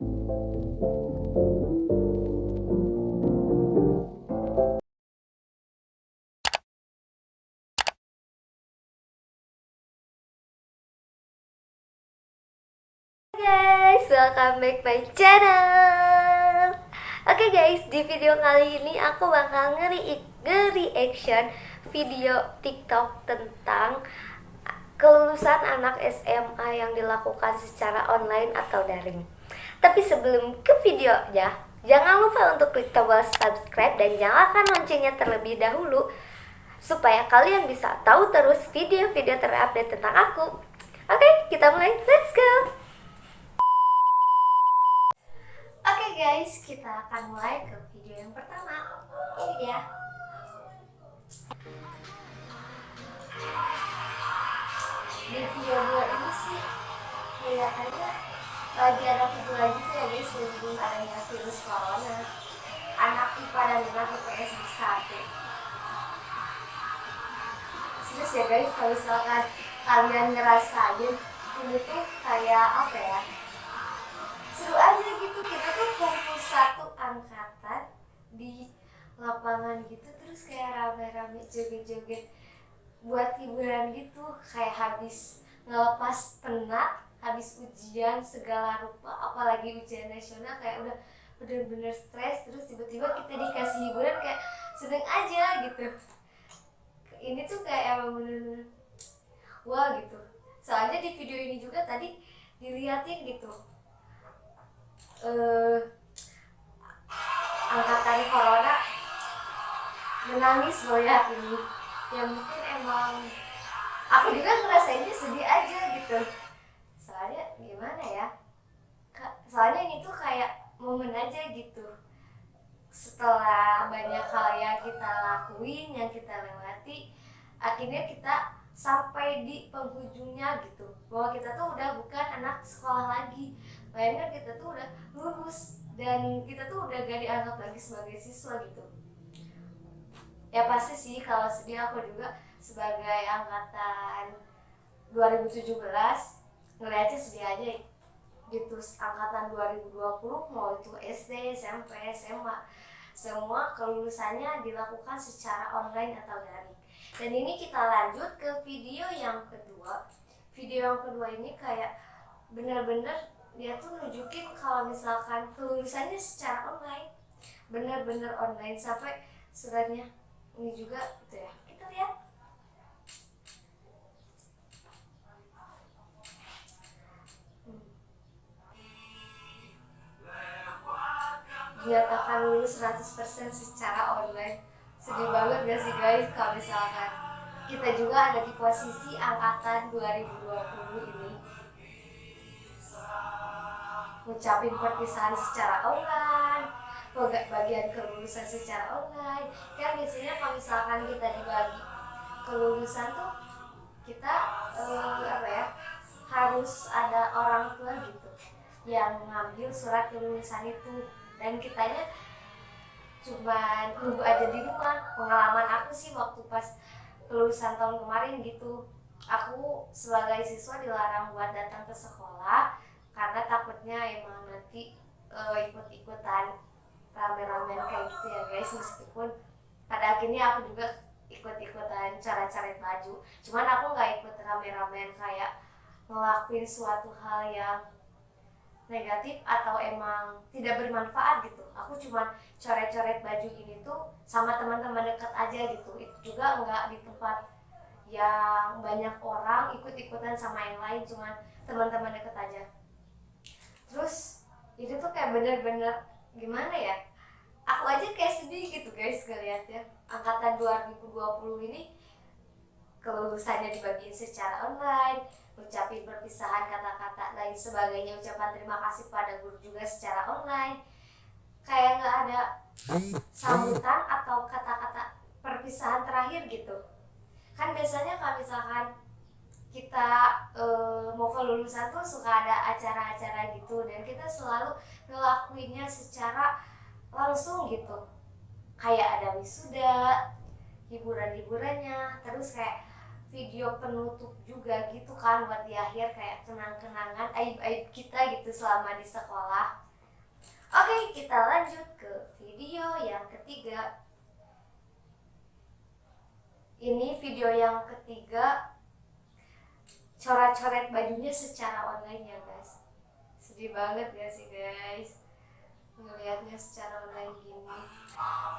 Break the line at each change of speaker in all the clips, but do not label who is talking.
Guys, welcome back my channel. Oke guys, di video kali ini aku bakal nge-reaction video TikTok tentang kelulusan anak SMA yang dilakukan secara online atau daring. Tapi sebelum ke videonya, jangan lupa untuk klik tombol subscribe dan nyalakan loncengnya terlebih dahulu supaya kalian bisa tahu terus video-video terupdate tentang aku. Oke, kita mulai. Let's go. Oke guys, kita akan mulai ke video yang pertama. Ini dia. Di video 2 ini sih kelihatannya lagi ada video gitu ya guys, sebelum adanya virus corona. Anak IPA dan anak IPS bersatu. Serius ya guys, kalau misalkan kalian ngerasain ini tuh kayak apa ya, seru aja gitu. Kita tuh kumpul satu angkatan di lapangan gitu, terus kayak rame-rame joget-joget buat hiburan gitu, kayak habis ngelepas penat, habis ujian segala rupa, apalagi ujian nasional, kayak udah bener-bener stres, terus tiba-tiba kita dikasih hiburan kayak seneng aja gitu. Ini tuh kayak emang bener-bener wah gitu. Soalnya di video ini juga tadi diliatin gitu, angkatan corona menangis loh ya ini. Ya mungkin emang aku juga ngerasainnya sedih aja gitu. Soalnya gimana ya, soalnya ini tuh kayak momen aja gitu. Setelah banyak hal yang kita lakuin, yang kita lewati, akhirnya kita sampai di penghujungnya gitu, bahwa kita tuh udah bukan anak sekolah lagi. Bayangkan kita tuh udah lulus dan kita tuh udah gak dianggap lagi sebagai siswa gitu. Ya pasti sih kalau sedih, aku juga sebagai angkatan 2017 ngeliatnya sedih aja gitu. Angkatan 2020 mau itu SD, SMP, SMA, semua kelulusannya dilakukan secara online atau daring. Dan ini kita lanjut ke video yang kedua. Video yang kedua ini kayak bener-bener dia tuh nunjukin kalau misalkan kelulusannya secara online, bener-bener online, sampai suratnya ini juga gitu ya. Kita lihat. Dinyatakan lulus 100% secara online. Sedih banget gak sih guys kalau misalkan kita juga ada di posisi angkatan 2020 ini, ngucapin perpisahan secara online, bagian kelulusan secara online. Kan biasanya kalau misalkan kita dibagi kelulusan tuh kita apa ya, harus ada orang tua gitu yang mengambil surat kelulusan itu, dan kitanya cuman nunggu aja di rumah. Pengalaman aku sih waktu pas kelulusan tahun kemarin gitu, aku sebagai siswa dilarang buat datang ke sekolah karena takutnya emang nanti ikut-ikutan rame-rame kayak gitu ya guys. Meskipun pada akhirnya aku juga ikut-ikutan cara-cara baju, cuman aku nggak ikut rame-ramean kayak ngelakuin suatu hal yang negatif atau emang tidak bermanfaat gitu. Aku cuma coret-coret baju ini tuh sama teman-teman dekat aja gitu. Itu juga nggak di tempat yang banyak orang ikut-ikutan sama yang lain, cuma teman-teman dekat aja. Terus itu tuh kayak bener-bener gimana ya, aku aja kayak sedih gitu guys ngeliatnya. Angkatan 2020 ini kelulusannya dibagiin secara online, ucapin perpisahan, kata-kata lain sebagainya, ucapan terima kasih pada guru juga secara online. Kayak nggak ada sambutan atau kata-kata perpisahan terakhir gitu. Kan biasanya kalau misalkan kita mau kelulusan tuh suka ada acara-acara gitu, dan kita selalu ngelakuinnya secara langsung gitu. Kayak ada wisuda, hiburan-hiburannya, terus kayak video penutup juga gitu kan buat di akhir, kayak kenang-kenangan aib-aib kita gitu selama di sekolah. Oke, kita lanjut ke video yang ketiga. Ini video yang ketiga, coret-coret bajunya secara online ya guys. Sedih banget gak sih guys ngelihatnya secara online gini.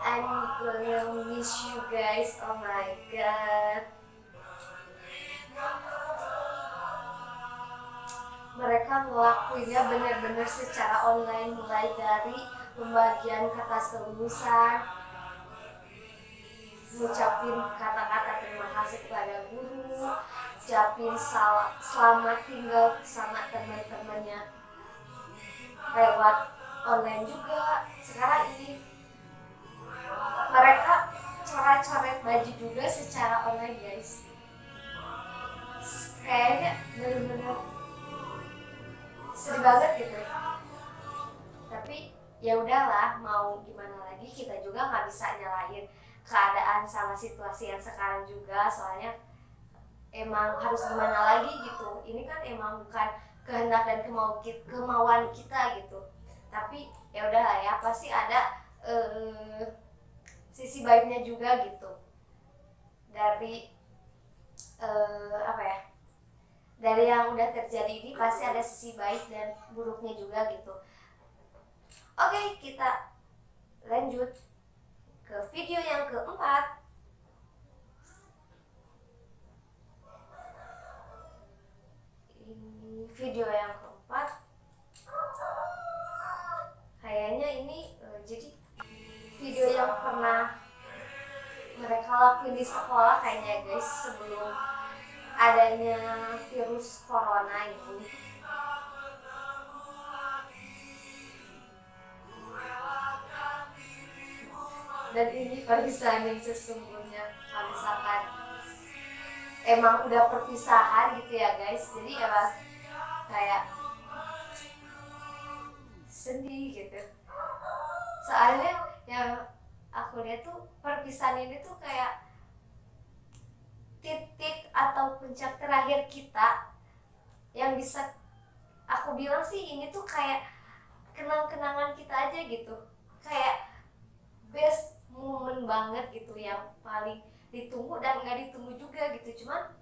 I'm gonna miss you guys, oh my god. Mereka ngelakuinnya benar-benar secara online, mulai dari pembagian kertas kelulusan, ngucapin kata-kata terima kasih kepada guru, ucapin selamat tinggal sama teman-temannya lewat online juga. Sekarang ini mereka coret-coret baju juga secara online guys. Kayaknya bener-bener sedih banget gitu. Tapi ya udahlah, mau gimana lagi, kita juga nggak bisa nyalahin keadaan sama situasi yang sekarang juga, soalnya emang harus gimana lagi gitu. Ini kan emang bukan kehendak dan kemauan kita gitu. Tapi ya udahlah ya, pasti ada sisi baiknya juga gitu dari dari yang udah terjadi ini. Pasti ada sisi baik dan buruknya juga gitu. Oke, kita lanjut ke video yang keempat. Ini video yang keempat, kayaknya ini jadi video yang pernah mereka lakuin di sekolah kayaknya guys, sebelum adanya virus corona ini. Dan ini perpisahan yang sesungguhnya, kalau misalkan emang udah perpisahan gitu ya guys, jadi emang kayak sedih gitu. Soalnya yang aku lihat tuh perpisahan ini tuh kayak titik atau puncak terakhir kita, yang bisa aku bilang sih ini tuh kayak kenang-kenangan kita aja gitu, kayak best moment banget gitu, yang paling ditunggu dan nggak ditunggu juga gitu. Cuman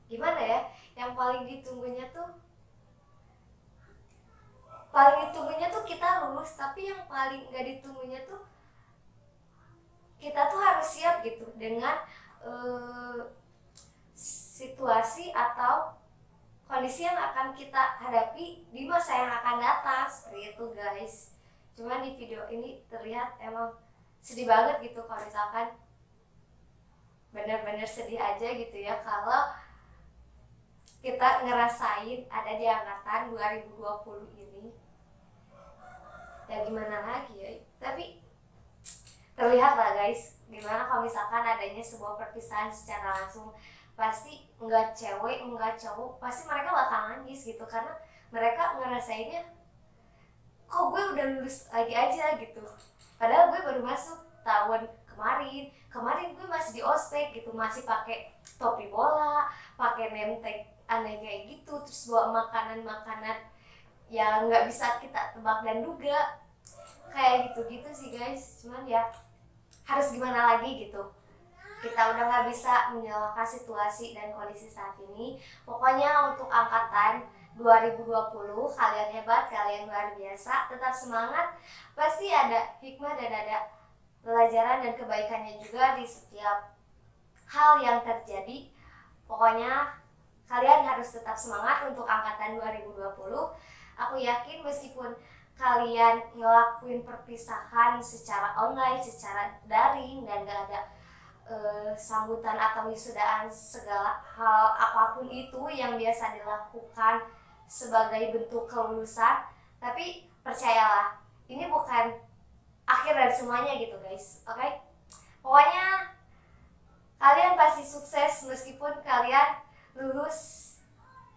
gimana ya, yang paling ditunggunya tuh kita lulus, tapi yang paling nggak ditunggunya tuh kita tuh harus siap gitu dengan situasi atau kondisi yang akan kita hadapi di masa yang akan datang, seperti itu guys. Cuman di video ini terlihat emang sedih banget gitu, kalau misalkan bener-bener sedih aja gitu ya kalau kita ngerasain ada di angkatan 2020 ini. Ya gimana lagi ya, tapi terlihat lah guys, dimana kalau misalkan adanya sebuah perpisahan secara langsung, pasti nggak cewek nggak cowok, pasti mereka bakal nangis gitu, karena mereka ngerasainnya kok gue udah lulus lagi aja gitu, padahal gue baru masuk tahun kemarin gue masih di ospek gitu, masih pakai topi bola, pakai name tag aneh kayak gitu, terus bawa makanan yang nggak bisa kita tebak dan duga, kayak gitu-gitu sih guys. Cuman ya harus gimana lagi gitu, kita udah nggak bisa menyalahkan situasi dan kondisi saat ini. Pokoknya untuk angkatan 2020, kalian hebat, kalian luar biasa, tetap semangat, pasti ada hikmah dan ada pelajaran dan kebaikannya juga di setiap hal yang terjadi. Pokoknya kalian harus tetap semangat untuk angkatan 2020. Aku yakin meskipun kalian ngelakuin perpisahan secara online, secara daring, dan gak ada sambutan atau wisudaan, segala hal apapun itu yang biasa dilakukan sebagai bentuk kelulusan, tapi percayalah, ini bukan akhir dari semuanya gitu guys. Oke? Pokoknya kalian pasti sukses meskipun kalian lulus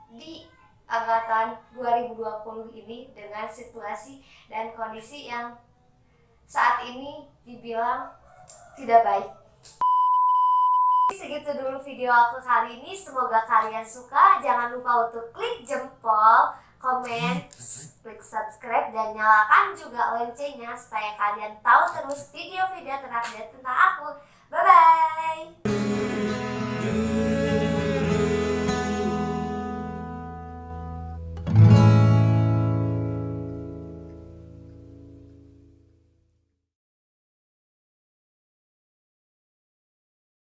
di angkatan 2020 ini dengan situasi dan kondisi yang saat ini dibilang tidak baik. Segitu dulu video aku kali ini, semoga kalian suka. Jangan lupa untuk klik jempol, komen, klik subscribe, dan nyalakan juga loncengnya supaya kalian tahu terus video-video terupdate tentang aku.